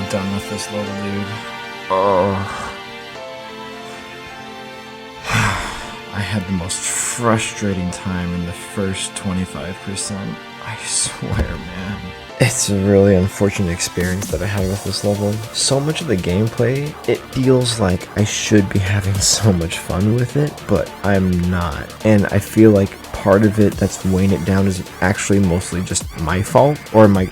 done with this level, dude. Oh. I had the most frustrating time in the first 25%. I swear, man. It's a really unfortunate experience that I had with this level. So much of the gameplay, it feels like I should be having so much fun with it, but I'm not. And I feel like part of it that's weighing it down is actually mostly just my fault, or my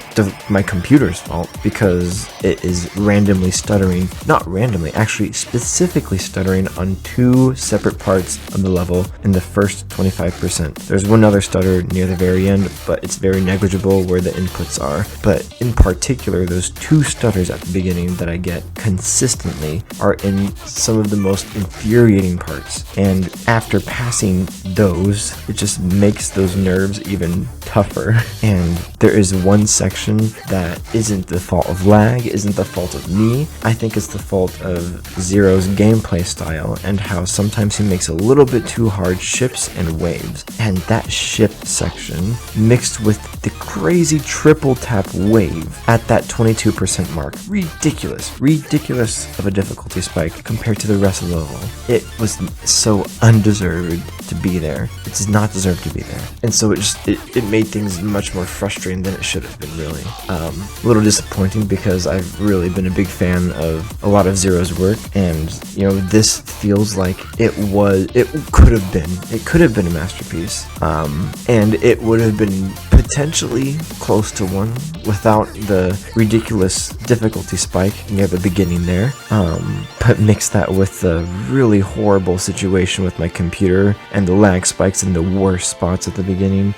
computer's fault, because it is randomly stuttering. Not randomly, actually specifically stuttering on 2 separate parts of the level in the first 25%. There's one other stutter near the very end, but it's very negligible where the inputs are. But in particular, those 2 stutters at the beginning that I get consistently are in some of the most infuriating parts. And after passing those, it just makes those nerves even tougher. And there is one section that isn't the fault of lag, isn't the fault of me. I think it's the fault of Zero's gameplay style and how sometimes he makes a little bit too hard ships and waves. And that ship section mixed with the crazy triple tap wave at that 22% mark. Ridiculous of a difficulty spike compared to the rest of the level. It was so undeserved to be there. It does not deserve to be there. And so it made things much more frustrating than it should have been, really. A little disappointing because I've really been a big fan of a lot of Zero's work, and you know, this feels like it could have been a masterpiece. And it would have been potentially close to one without the ridiculous difficulty spike near the beginning there. But mix that with the really horrible situation with my computer and the lag spikes in the worst spots at the beginning.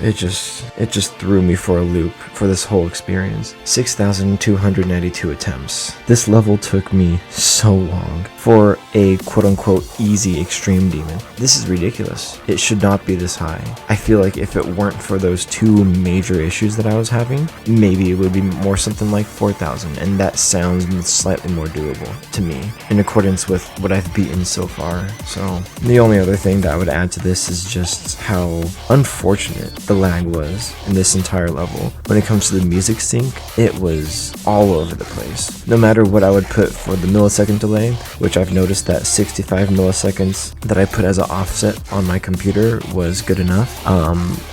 It just threw me for a loop for this whole experience. 6,292 attempts. This level took me so long for a quote-unquote easy extreme demon. This is ridiculous. It should not be this high. I feel like if it weren't for those 2 major issues that I was having, maybe it would be more something like 4,000, and that sounds slightly more doable to me in accordance with what I've beaten so far. So the only other thing that I would add to this is just how unfortunate the lag was in this entire level. When it comes to the music sync, it was all over the place. No matter what I would put for the millisecond delay, which I've noticed that 65 milliseconds that I put as an offset on my computer was good enough.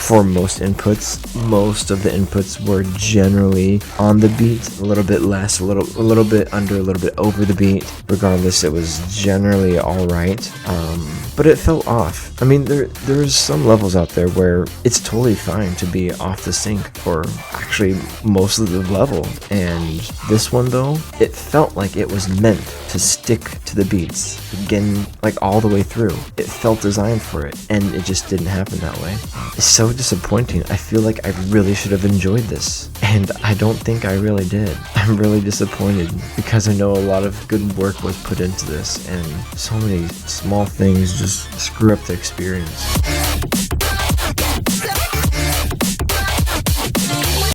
For most inputs, most of the inputs were generally on the beat, a little bit less, a little bit under, a little bit over the beat. Regardless, it was generally alright. But it felt off. I mean, there's some levels out there where it's totally fine to be off the sync for actually most of the level. And this one though, it felt like it was meant to stick to the beats again, like all the way through. It felt designed for it, and it just didn't happen that way. It's so disappointing. I feel like I really should have enjoyed this, and I don't think I really did. I'm really disappointed because I know a lot of good work was put into this, and so many small things just screw up the experience.